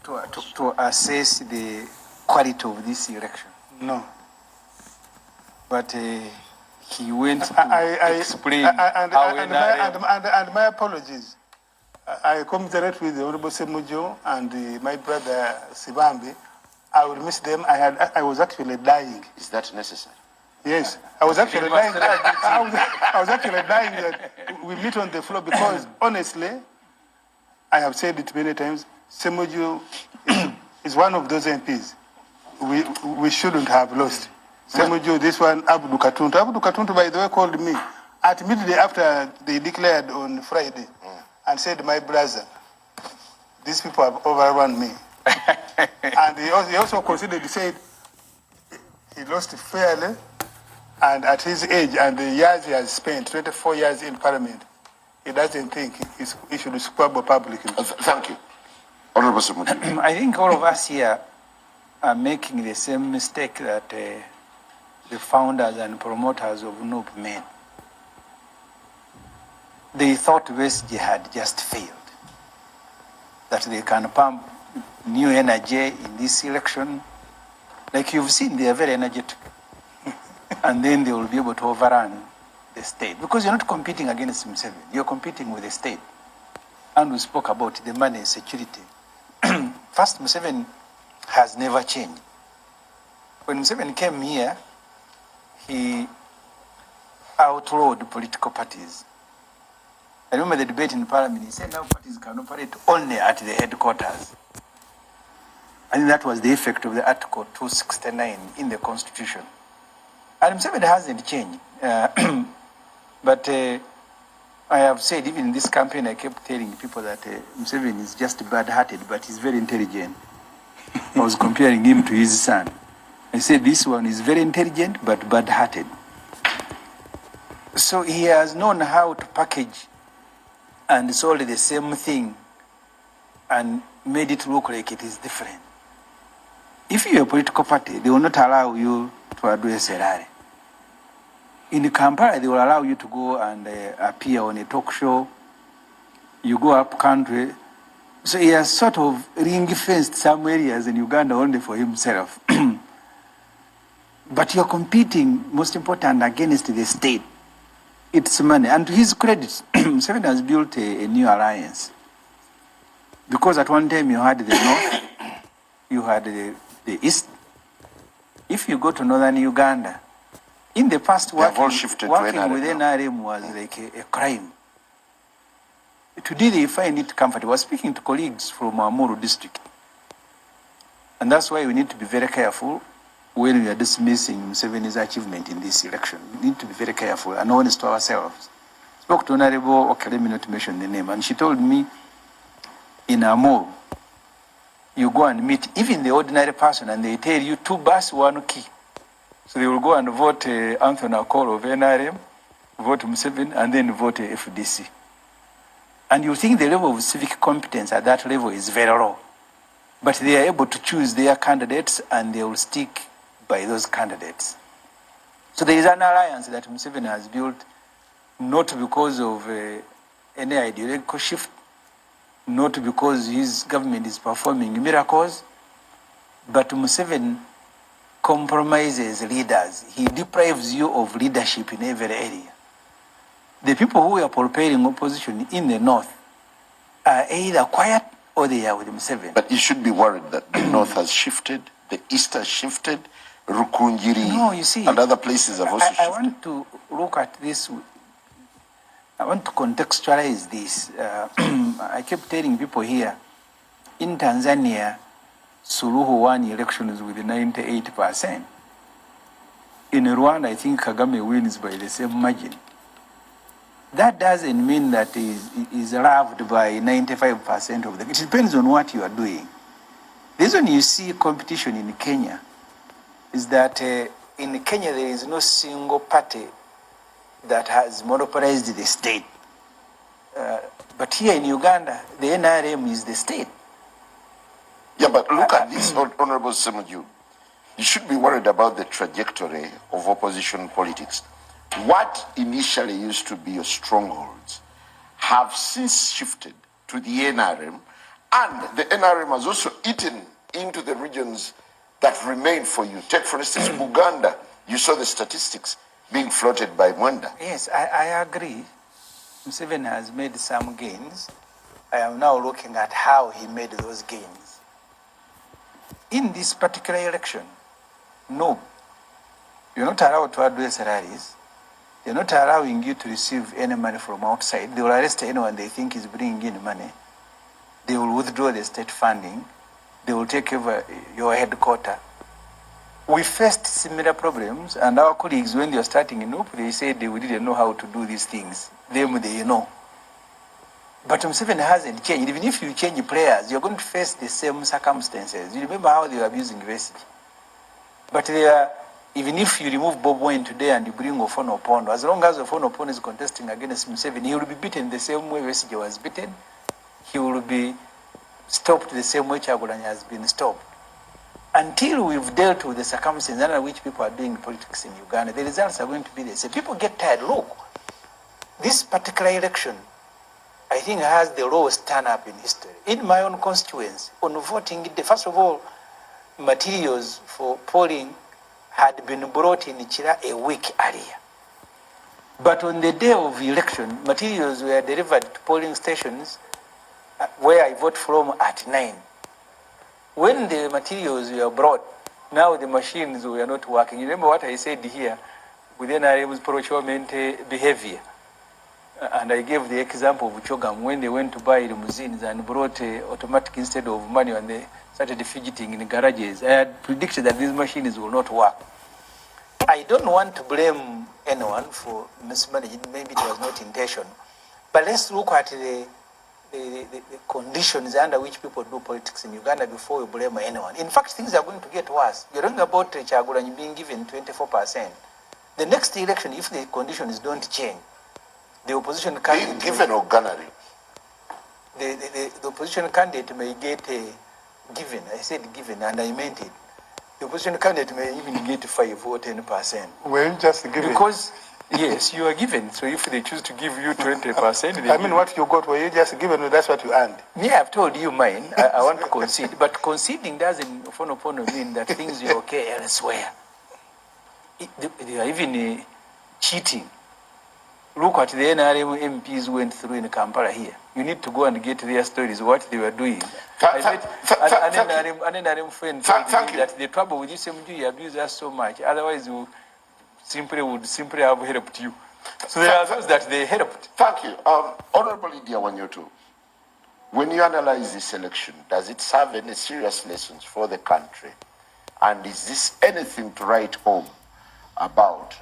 to assess the quality of this election? No. But he went to explain and my apologies. I commiserate with the Honorable Ssemujju and my brother Sibambi. I will miss them. I was actually dying. Is that necessary? Yes, I was actually dying. I was actually dying that we meet on the floor because honestly, I have said it many times. Ssemujju is one of those MPs we shouldn't have lost. Ssemujju, this one, Abdu Katuntu. Abdu Katuntu, by the way, called me at midday after they declared on Friday and said, my brother, these people have overrun me. And he also considered, he said, he lost fairly, and at his age and the years he has spent, 24 years in Parliament, he doesn't think he should squabble publicly. Thank you. Honorable Ssemujju. I think all of us here are making the same mistake that the founders and promoters of NUP made. They thought Besigye had just failed, that they can pump new energy in this election. Like you've seen, they are very energetic. And then they will be able to overrun the state. Because you're not competing against Museveni, you're competing with the state. And we spoke about the money security. First, Museveni has never changed. When Museveni came here, he outlawed political parties. I remember the debate in Parliament, he said now parties can operate only at the headquarters. I think that was the effect of the Article 269 in the Constitution. And Museveni hasn't changed. But I have said, even in this campaign, I kept telling people that Museveni is just bad-hearted, but he's very intelligent. I was comparing him to his son. I said this one is very intelligent, but bad-hearted. So he has known how to package and sold the same thing and made it look like it is different. If you're a political party, they will not allow you to address a rally. In Kampala, they will allow you to go and appear on a talk show. You go up country. So he has sort of ring-fenced some areas in Uganda only for himself. But you're competing, most important, against the state. It's money. And to his credit, Museveni has built a new alliance. Because at one time you had the north, you had the east. If you go to northern Uganda, in the past, working with NRM was like a crime. Today they find it comfortable. I was speaking to colleagues from Amuru district. And that's why we need to be very careful when we are dismissing Museveni's achievement in this election. We need to be very careful and honest to ourselves. I spoke to Honorable, okay, let me not mention the name, and she told me in Amuru, you go and meet even the ordinary person and they tell you 2 bus, 1 key. So they will go and vote Anthony Akol of NRM, vote Museveni, and then vote FDC. And you think the level of civic competence at that level is very low. But they are able to choose their candidates and they will stick by those candidates. So there is an alliance that Museveni has built, not because of any ideological shift, not because his government is performing miracles, but Museveni compromises leaders. He deprives you of leadership in every area. The people who are preparing opposition in the north are either quiet or they are with Museveni. But you should be worried that the north has shifted, the east has shifted, Rukunjiri and other places have also shifted. I want to look at this. I want to contextualize this. I kept telling people here, in Tanzania, Suluhu won elections with 98%. In Rwanda, I think Kagame wins by the same margin. That doesn't mean that he is loved by 95% of the... It depends on what you are doing. The reason you see competition in Kenya is that in Kenya there is no single party that has monopolized the state. But here in Uganda, the NRM is the state. Yeah, but look at this, Honorable Ssemujju. You should be worried about the trajectory of opposition politics. What initially used to be your strongholds have since shifted to the NRM And the NRM has also eaten into the regions that remain for you. Take, for instance, Uganda. You saw the statistics being floated by Mwenda. Yes, I agree. Museveni has made some gains. I am now looking at how he made those gains. In this particular election, no, you're not allowed to address salaries. They're not allowing you to receive any money from outside. They will arrest anyone they think is bringing in money. They will withdraw the state funding. They will take over your headquarters. We faced similar problems, and our colleagues, when they were starting in NUP, they said they didn't know how to do these things. They know. But Museveni hasn't changed. Even if you change players, you're going to face the same circumstances. You remember how they were abusing Besigye. But even if you remove Bob Wine today and you bring Ofono Opondo, as long as Ofono Opondo is contesting against Museveni, he will be beaten the same way Besigye was beaten. He will be stopped the same way Kyagulanyi has been stopped. Until we've dealt with the circumstances under which people are doing politics in Uganda, the results are going to be the same. People get tired. Look, this particular election, I think, has the lowest turn-up in history. In my own constituency, on voting day, first of all, materials for polling had been brought in Chira a week earlier. But on the day of the election, materials were delivered to polling stations where I vote from at 9. When the materials were brought, now the machines were not working. You remember what I said here with NRM's procurement behavior? And I gave the example of Chogam when they went to buy limousines and brought automatic instead of manual, and they started fidgeting in garages. I had predicted that these machines will not work. I don't want to blame anyone for mismanaging. Maybe it was not intentional. But let's look at the conditions under which people do politics in Uganda before we blame anyone. In fact, things are going to get worse. You're talking about Kyagulanyi being given 24%. The next election, if the conditions don't change, the opposition candidate... Being given or gunnery? The opposition candidate may get given. I said given, and I meant it. The opposition candidate may even get 5 or 10%. Well, just given. Because... Yes, you are given. So if they choose to give you 20%... I mean, what you got, were you just given, that's what you earned? Yeah, I've told you mine. I want to concede. But conceding doesn't mean that things are okay elsewhere. They are even cheating. Look at the NRM MPs went through in Kampala here. You need to go and get their stories, what they were doing. An NRM friend told me that the trouble with this MG, you abuse us so much. Otherwise, you would simply have helped you. So there are those that they helped. Thank you. Honorable Lydia Wanyoto, when you analyze this election, does it serve any serious lessons for the country? And is this anything to write home about?